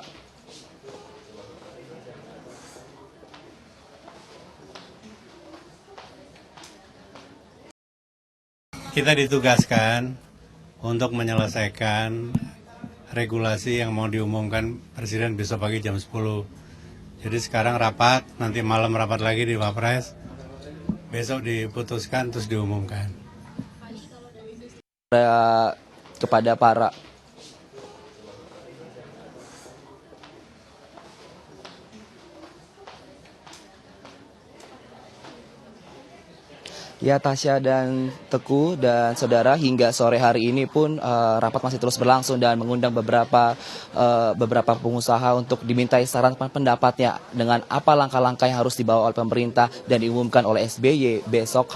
kita ditugaskan untuk menyelesaikan regulasi yang mau diumumkan Presiden besok pagi jam 10. Jadi sekarang rapat, nanti malam rapat lagi di Wapres, besok diputuskan terus diumumkan. Kepada para Ya, Tasya dan Teguh dan saudara, hingga sore hari ini pun rapat masih terus berlangsung dan mengundang beberapa pengusaha untuk dimintai saran pendapatnya dengan apa langkah-langkah yang harus dibawa oleh pemerintah dan diumumkan oleh SBY esok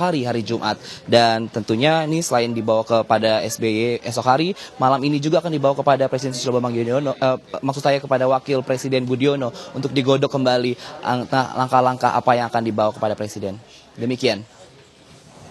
hari Jumat. Dan tentunya ini selain dibawa kepada SBY esok hari, malam ini juga akan dibawa kepada Presiden Susilo Bambang Yudhoyono, maksud saya kepada Wakil Presiden Budiono untuk digodok kembali langkah-langkah apa yang akan dibawa kepada Presiden. Demikian.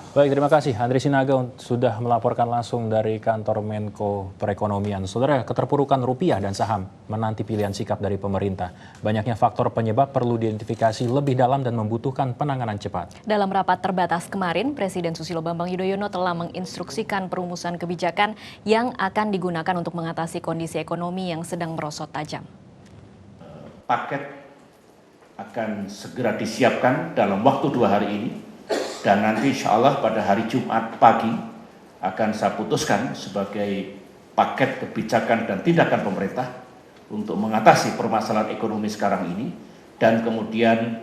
Baik, terima kasih Andre Sinaga sudah melaporkan langsung dari kantor Menko Perekonomian. Saudara, keterpurukan rupiah dan saham menanti pilihan sikap dari pemerintah. Banyaknya faktor penyebab perlu diidentifikasi lebih dalam dan membutuhkan penanganan cepat. Dalam rapat terbatas kemarin, Presiden Susilo Bambang Yudhoyono telah menginstruksikan perumusan kebijakan yang akan digunakan untuk mengatasi kondisi ekonomi yang sedang merosot tajam. Paket akan segera disiapkan dalam waktu 2 hari ini. Dan nanti insya Allah pada hari Jumat pagi akan saya putuskan sebagai paket kebijakan dan tindakan pemerintah untuk mengatasi permasalahan ekonomi sekarang ini. Dan kemudian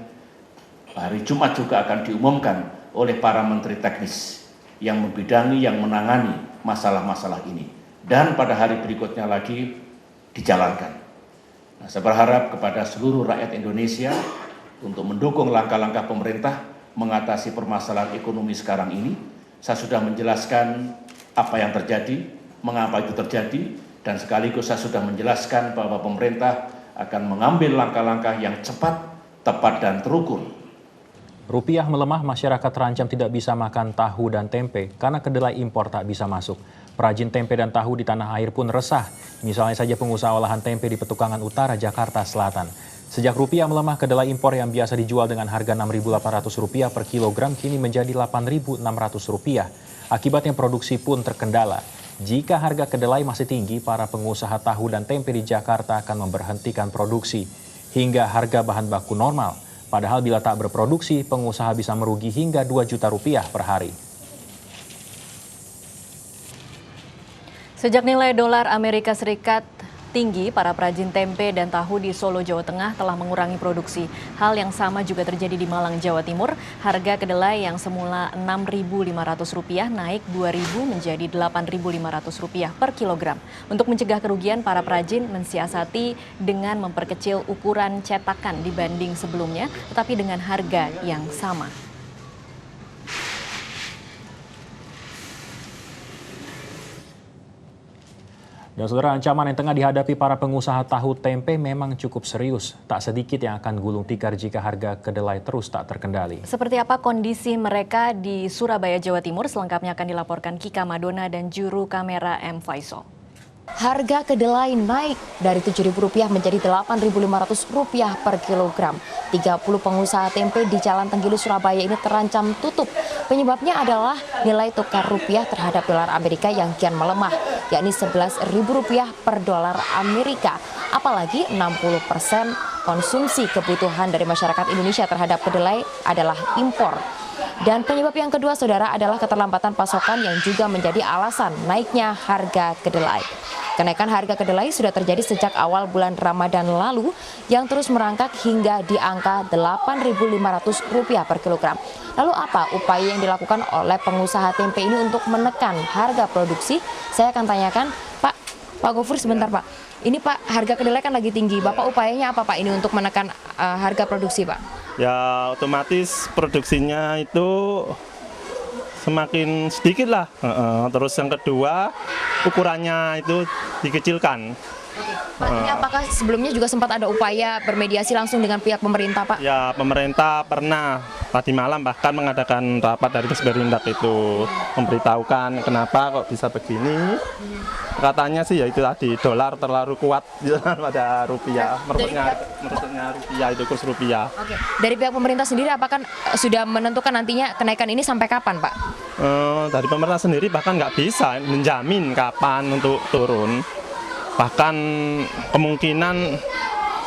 hari Jumat juga akan diumumkan oleh para menteri teknis yang membidangi, yang menangani masalah-masalah ini. Dan pada hari berikutnya lagi dijalankan. Nah, saya berharap kepada seluruh rakyat Indonesia untuk mendukung langkah-langkah pemerintah mengatasi permasalahan ekonomi sekarang ini. Saya sudah menjelaskan apa yang terjadi, mengapa itu terjadi, dan sekaligus saya sudah menjelaskan bahwa pemerintah akan mengambil langkah-langkah yang cepat, tepat, dan terukur. Rupiah melemah, masyarakat terancam tidak bisa makan tahu dan tempe karena kedelai impor tak bisa masuk. Perajin tempe dan tahu di tanah air pun resah. Misalnya saja pengusaha olahan tempe di Petukangan Utara, Jakarta Selatan. Sejak rupiah melemah, kedelai impor yang biasa dijual dengan harga Rp6.800 per kilogram kini menjadi Rp8.600. Akibatnya produksi pun terkendala. Jika harga kedelai masih tinggi, para pengusaha tahu dan tempe di Jakarta akan memberhentikan produksi hingga harga bahan baku normal. Padahal bila tak berproduksi, pengusaha bisa merugi hingga Rp2 juta per hari. Sejak nilai dolar Amerika Serikat tinggi, para perajin tempe dan tahu di Solo, Jawa Tengah telah mengurangi produksi. Hal yang sama juga terjadi di Malang, Jawa Timur. Harga kedelai yang semula Rp6.500 naik Rp2.000 menjadi Rp8.500 per kilogram. Untuk mencegah kerugian, para perajin mensiasati dengan memperkecil ukuran cetakan dibanding sebelumnya, tetapi dengan harga yang sama. Dan saudara, ancaman yang tengah dihadapi para pengusaha tahu tempe memang cukup serius. Tak sedikit yang akan gulung tikar jika harga kedelai terus tak terkendali. Seperti apa kondisi mereka di Surabaya, Jawa Timur? Selengkapnya akan dilaporkan Kika Madona dan juru kamera M. Faisal. Harga kedelai naik dari Rp7.000 menjadi Rp8.500 per kilogram. 30 pengusaha tempe di Jalan Tenggili, Surabaya ini terancam tutup. Penyebabnya adalah nilai tukar rupiah terhadap dolar Amerika yang kian melemah, yakni Rp11.000 per dolar Amerika. Apalagi 60% konsumsi kebutuhan dari masyarakat Indonesia terhadap kedelai adalah impor. Dan penyebab yang kedua, saudara, adalah keterlambatan pasokan yang juga menjadi alasan naiknya harga kedelai. Kenaikan harga kedelai sudah terjadi sejak awal bulan Ramadan lalu yang terus merangkak hingga di angka Rp8.500 per kilogram. Lalu apa upaya yang dilakukan oleh pengusaha tempe ini untuk menekan harga produksi? Saya akan tanyakan, Pak Gofur, sebentar Pak. Ini Pak, harga kedelai kan lagi tinggi. Bapak upayanya apa Pak ini untuk menekan harga produksi Pak? Ya otomatis produksinya itu semakin sedikit lah. Terus yang kedua, ukurannya itu dikecilkan. Pak, ini apakah sebelumnya juga sempat ada upaya bermediasi langsung dengan pihak pemerintah Pak? Ya pemerintah pernah tadi malam bahkan mengadakan rapat dari Kesberindak itu, memberitahukan kenapa kok bisa begini. Katanya sih ya itu tadi, dolar terlalu kuat pada rupiah, merosotnya rupiah, itu kurs rupiah. Oke. Dari pihak pemerintah sendiri apakah sudah menentukan nantinya kenaikan ini sampai kapan Pak? Dari pemerintah sendiri bahkan nggak bisa menjamin kapan untuk turun. Bahkan kemungkinan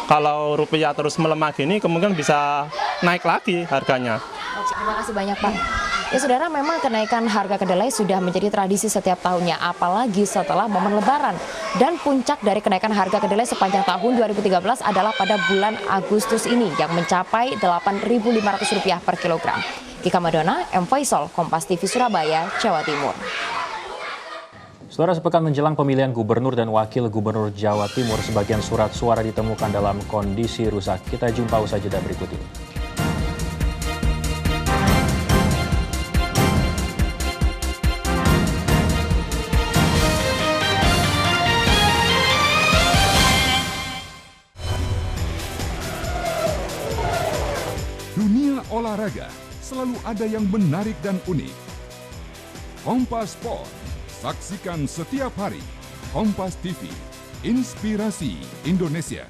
kalau rupiah terus melemah gini kemungkinan bisa naik lagi harganya. Terima kasih banyak Pak. Ya saudara, memang kenaikan harga kedelai sudah menjadi tradisi setiap tahunnya, apalagi setelah momen Lebaran. Dan puncak dari kenaikan harga kedelai sepanjang tahun 2013 adalah pada bulan Agustus ini yang mencapai Rp8.500 per kilogram. Kika Madona, M. Faisal, Kompas TV Surabaya, Jawa Timur. Saudara, sepekan menjelang pemilihan gubernur dan wakil gubernur Jawa Timur, sebagian surat suara ditemukan dalam kondisi rusak. Kita jumpa usai jeda berikut ini. Dunia olahraga selalu ada yang menarik dan unik. Kompas Sport, saksikan setiap hari. Kompas TV, inspirasi Indonesia.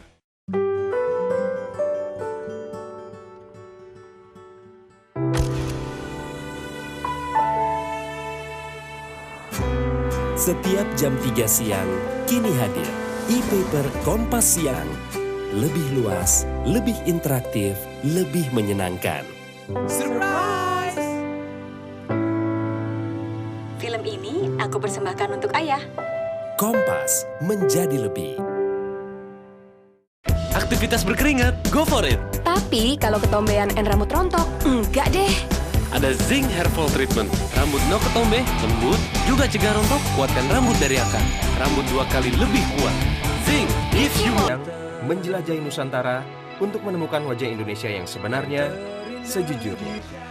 Setiap jam 3 siang, kini hadir e-paper Kompas Siang. Lebih luas, lebih interaktif, lebih menyenangkan. Surprise! Film ini aku persembahkan untuk ayah. Kompas, menjadi lebih. Aktivitas berkeringat, go for it. Tapi kalau ketombean dan rambut rontok, enggak deh. Ada Zing Hair Fall Treatment. Rambut no ketombe, lembut, juga cegah rontok, kuatkan rambut dari akar. Rambut 2 kali lebih kuat. Zing gives you more. Menjelajahi Nusantara untuk menemukan wajah Indonesia yang sebenarnya, sejujurnya.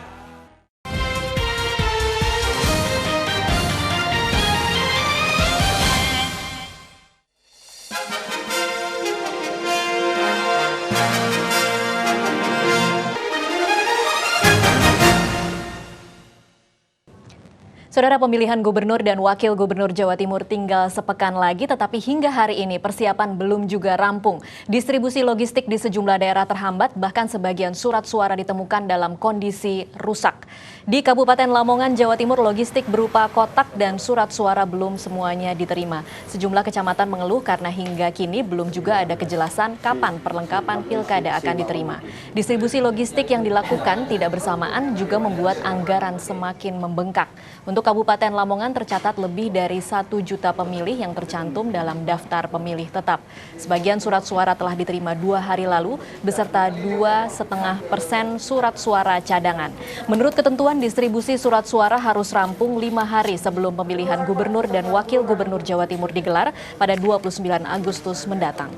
Saudara, pemilihan gubernur dan wakil gubernur Jawa Timur tinggal sepekan lagi, tetapi hingga hari ini persiapan belum juga rampung. Distribusi logistik di sejumlah daerah terhambat, bahkan sebagian surat suara ditemukan dalam kondisi rusak. Di Kabupaten Lamongan, Jawa Timur, logistik berupa kotak dan surat suara belum semuanya diterima. Sejumlah kecamatan mengeluh karena hingga kini belum juga ada kejelasan kapan perlengkapan pilkada akan diterima. Distribusi logistik yang dilakukan tidak bersamaan juga membuat anggaran semakin membengkak. Untuk Kabupaten Lamongan tercatat lebih dari 1 juta pemilih yang tercantum dalam daftar pemilih tetap. Sebagian surat suara telah diterima 2 hari lalu beserta 2,5% surat suara cadangan. Menurut ketentuan, distribusi surat suara harus rampung 5 hari sebelum pemilihan gubernur dan wakil gubernur Jawa Timur digelar pada 29 Agustus mendatang.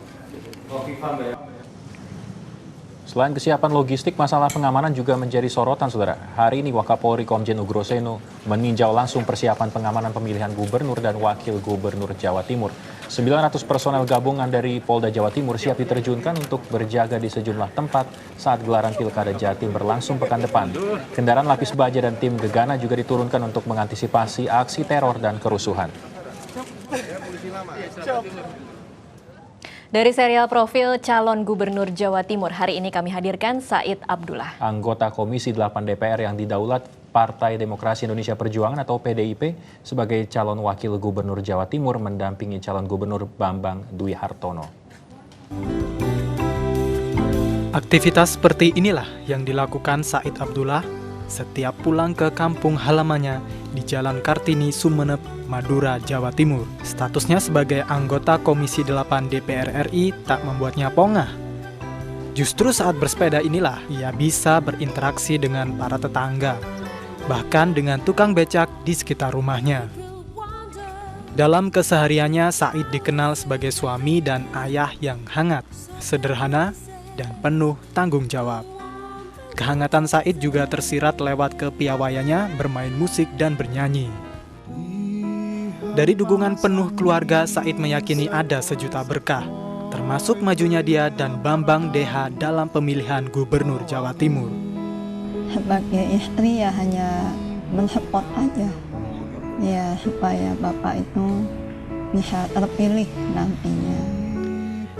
Selain kesiapan logistik, masalah pengamanan juga menjadi sorotan, Saudara. Hari ini Wakapolri Komjen Ugroseno meninjau langsung persiapan pengamanan pemilihan gubernur dan wakil gubernur Jawa Timur. 900 personel gabungan dari Polda Jawa Timur siap diterjunkan untuk berjaga di sejumlah tempat saat gelaran Pilkada Jatim berlangsung pekan depan. Kendaraan lapis baja dan tim gegana juga diturunkan untuk mengantisipasi aksi teror dan kerusuhan. Dari serial profil calon gubernur Jawa Timur, hari ini kami hadirkan Said Abdullah. Anggota Komisi 8 DPR yang didaulat Partai Demokrasi Indonesia Perjuangan atau PDIP sebagai calon wakil gubernur Jawa Timur mendampingi calon gubernur Bambang Dwi Hartono. Aktivitas seperti inilah yang dilakukan Said Abdullah setiap pulang ke kampung halamannya di Jalan Kartini, Sumeneb, Madura, Jawa Timur. Statusnya sebagai anggota Komisi 8 DPR RI tak membuatnya pongah. Justru saat bersepeda inilah ia bisa berinteraksi dengan para tetangga, bahkan dengan tukang becak di sekitar rumahnya. Dalam kesehariannya, Said dikenal sebagai suami dan ayah yang hangat, sederhana, dan penuh tanggung jawab. Kehangatan Said juga tersirat lewat kepiawaiannya bermain musik dan bernyanyi. Dari dukungan penuh keluarga, Said meyakini ada sejuta berkah, termasuk majunya dia dan Bambang DH dalam pemilihan gubernur Jawa Timur. Sebagai istri ya hanya mensupport aja, ya supaya bapak itu bisa terpilih nantinya.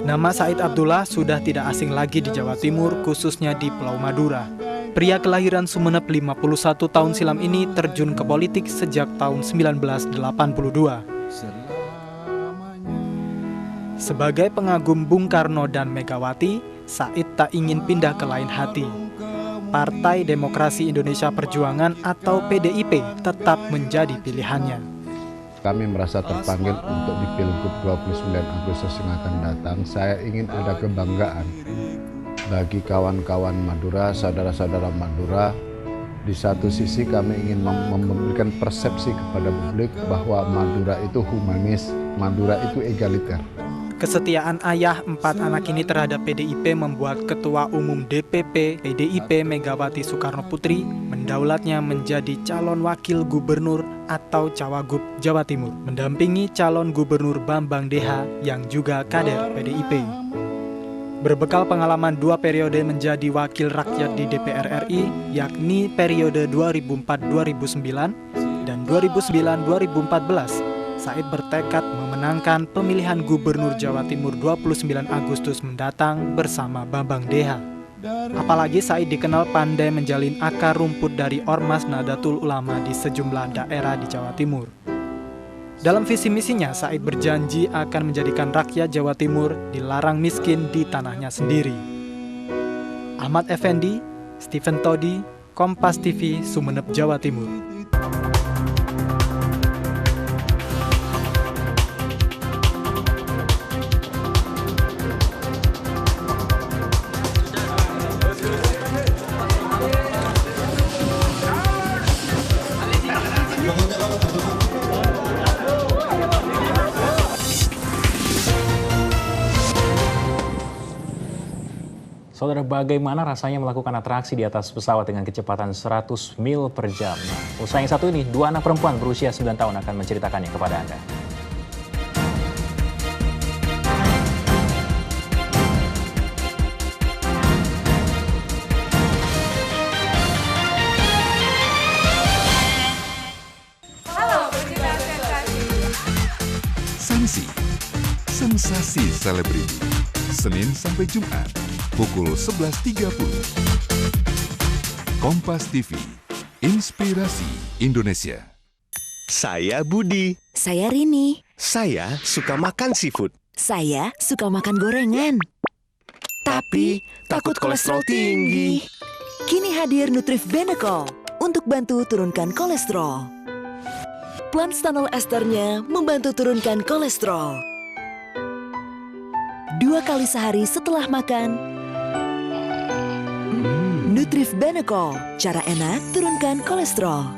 Nama Said Abdullah sudah tidak asing lagi di Jawa Timur, khususnya di Pulau Madura. Pria kelahiran Sumeneb 51 tahun silam ini terjun ke politik sejak tahun 1982. Sebagai pengagum Bung Karno dan Megawati, Said tak ingin pindah ke lain hati. Partai Demokrasi Indonesia Perjuangan atau PDIP tetap menjadi pilihannya. Kami merasa terpanggil untuk di Pilgub 29 Agustus yang akan datang. Saya ingin ada kebanggaan bagi kawan-kawan Madura, saudara-saudara Madura. Di satu sisi kami ingin memberikan persepsi kepada publik bahwa Madura itu humanis, Madura itu egaliter. Kesetiaan ayah 4 anak ini terhadap PDIP membuat Ketua Umum DPP PDIP Megawati Soekarno Putri mendaulatnya menjadi calon wakil gubernur atau cawagup Jawa Timur, mendampingi calon gubernur Bambang DH yang juga kader PDIP. Berbekal pengalaman 2 periode menjadi wakil rakyat di DPR RI, yakni periode 2004-2009 dan 2009-2014, Said bertekad memenangkan pemilihan gubernur Jawa Timur 29 Agustus mendatang bersama Bambang DH. Apalagi Said dikenal pandai menjalin akar rumput dari Ormas Nahdlatul Ulama di sejumlah daerah di Jawa Timur. Dalam visi misinya, Said berjanji akan menjadikan rakyat Jawa Timur dilarang miskin di tanahnya sendiri. Ahmad Effendi, Stephen Todi, Kompas TV, Sumeneb, Jawa Timur. Saudara, bagaimana rasanya melakukan atraksi di atas pesawat dengan kecepatan 100 mil per jam? Nah, usai yang satu ini, 2 anak perempuan berusia 9 tahun akan menceritakannya kepada Anda. Edisi Selebriti, Senin sampai Jumat, pukul 11.30. Kompas TV, Inspirasi Indonesia. Saya Budi. Saya Rini. Saya suka makan seafood. Saya suka makan gorengan. Tapi takut kolesterol tinggi. Kini hadir Nutrif Benecol untuk bantu turunkan kolesterol. Planstanol esternya membantu turunkan kolesterol. 2 kali sehari setelah makan. Nutrif Benecol, cara enak turunkan kolesterol.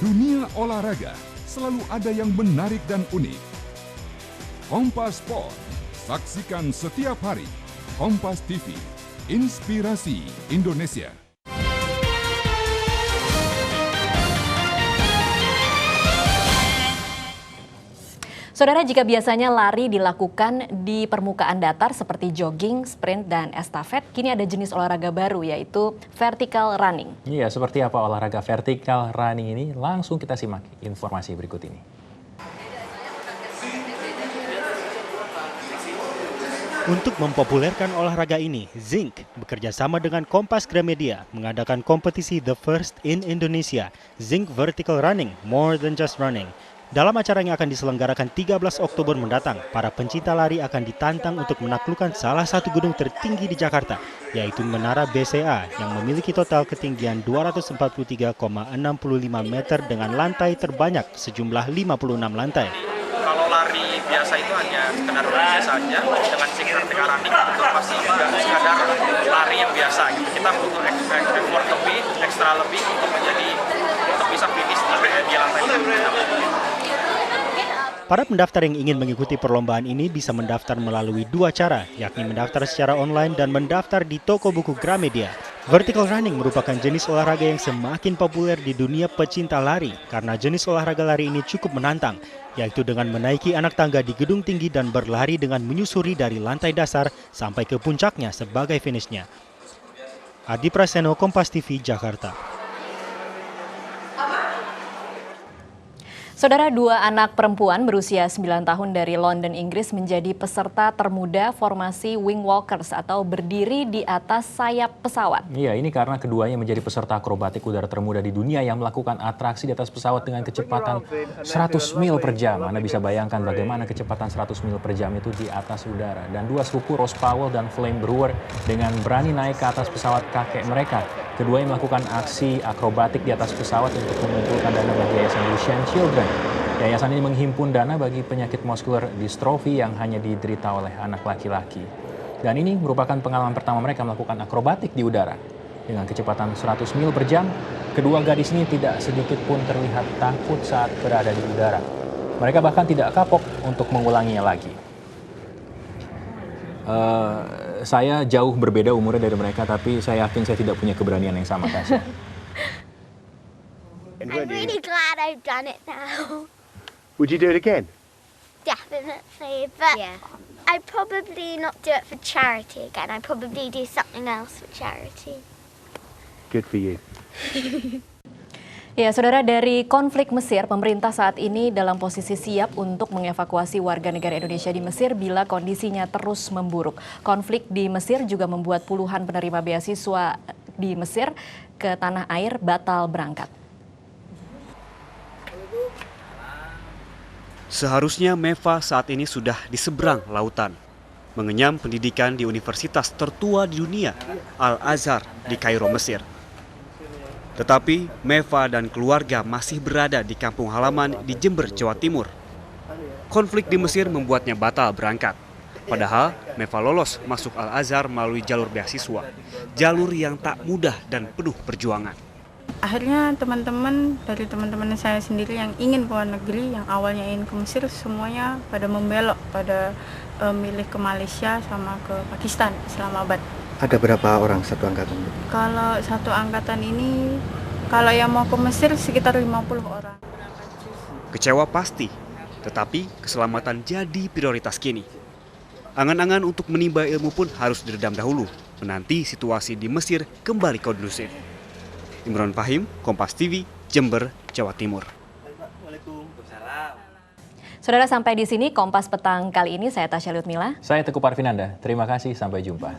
Dunia olahraga selalu ada yang menarik dan unik. Kompas Sport, saksikan setiap hari. Kompas TV, Inspirasi Indonesia. Saudara, jika biasanya lari dilakukan di permukaan datar seperti jogging, sprint, dan estafet, kini ada jenis olahraga baru yaitu vertical running. Iya, seperti apa olahraga vertical running ini? Langsung kita simak informasi berikut ini. Untuk mempopulerkan olahraga ini, Zinc bekerja sama dengan Kompas Gramedia mengadakan kompetisi The First in Indonesia, Zinc Vertical Running, More Than Just Running. Dalam acara yang akan diselenggarakan 13 Oktober mendatang, para pencinta lari akan ditantang untuk menaklukkan salah satu gedung tertinggi di Jakarta, yaitu Menara BCA yang memiliki total ketinggian 243,65 meter dengan lantai terbanyak sejumlah 56 lantai. Kalau lari biasa itu hanya sekedar lari biasa aja, dengan Zinc Vertical Running itu pasti nggak sekadar lari yang biasa. Kita butuh effort lebih, ekstra lebih untuk bisa finish di lantai tertinggi. Para pendaftar yang ingin mengikuti perlombaan ini bisa mendaftar melalui 2 cara, yakni mendaftar secara online dan mendaftar di toko buku Gramedia. Vertical running merupakan jenis olahraga yang semakin populer di dunia pecinta lari karena jenis olahraga lari ini cukup menantang, yaitu dengan menaiki anak tangga di gedung tinggi dan berlari dengan menyusuri dari lantai dasar sampai ke puncaknya sebagai finishnya. Adi Praseno, Kompas TV, Jakarta. Saudara, 2 anak perempuan berusia 9 tahun dari London, Inggris menjadi peserta termuda formasi wing walkers atau berdiri di atas sayap pesawat. Iya, ini karena keduanya menjadi peserta akrobatik udara termuda di dunia yang melakukan atraksi di atas pesawat dengan kecepatan 100 mil per jam. Anda bisa bayangkan bagaimana kecepatan 100 mil per jam itu di atas udara. Dan 2 sepupu, Rose Powell dan Flame Brewer, dengan berani naik ke atas pesawat kakek mereka. Keduanya melakukan aksi akrobatik di atas pesawat untuk mengumpulkan dana bagi Yayasan Duchenne Children. Yayasan ini menghimpun dana bagi penyakit muscular dystrophy yang hanya diderita oleh anak laki-laki. Dan ini merupakan pengalaman pertama mereka melakukan akrobatik di udara. Dengan kecepatan 100 mil per jam, kedua gadis ini tidak sedikit pun terlihat takut saat berada di udara. Mereka bahkan tidak kapok untuk mengulanginya lagi. Saya jauh berbeda umurnya dari mereka, tapi saya yakin saya tidak punya keberanian yang sama, Tasya. I'm really glad I've done it now. Would you do it again? Definitely, but I'd probably not do it for charity again. I'd probably do something else for charity. Good for you. Ya, saudara, dari konflik Mesir, pemerintah saat ini dalam posisi siap untuk mengevakuasi warga negara Indonesia di Mesir bila kondisinya terus memburuk. Konflik di Mesir juga membuat puluhan penerima beasiswa di Mesir ke tanah air batal berangkat. Seharusnya Meva saat ini sudah di seberang lautan, mengenyam pendidikan di universitas tertua di dunia, Al-Azhar di Kairo, Mesir. Tetapi Meva dan keluarga masih berada di kampung halaman di Jember, Jawa Timur. Konflik di Mesir membuatnya batal berangkat. Padahal Meva lolos masuk Al-Azhar melalui jalur beasiswa, jalur yang tak mudah dan penuh perjuangan. Akhirnya teman-teman saya sendiri yang ingin ke luar negeri, yang awalnya ingin ke Mesir, semuanya pada membelok, pada milih ke Malaysia sama ke Pakistan, Islamabad. Ada berapa orang satu angkatan? Kalau satu angkatan ini, kalau yang mau ke Mesir sekitar 50 orang. Kecewa pasti, tetapi keselamatan jadi prioritas kini. Angan-angan untuk menimba ilmu pun harus diredam dahulu, menanti situasi di Mesir kembali kondusif. Imron Fahim, Kompas TV, Jember, Jawa Timur. Saudara, sampai di sini Kompas Petang kali ini. Saya Tasya Lutmila. Saya Teguh Parvinanda. Terima kasih, sampai jumpa.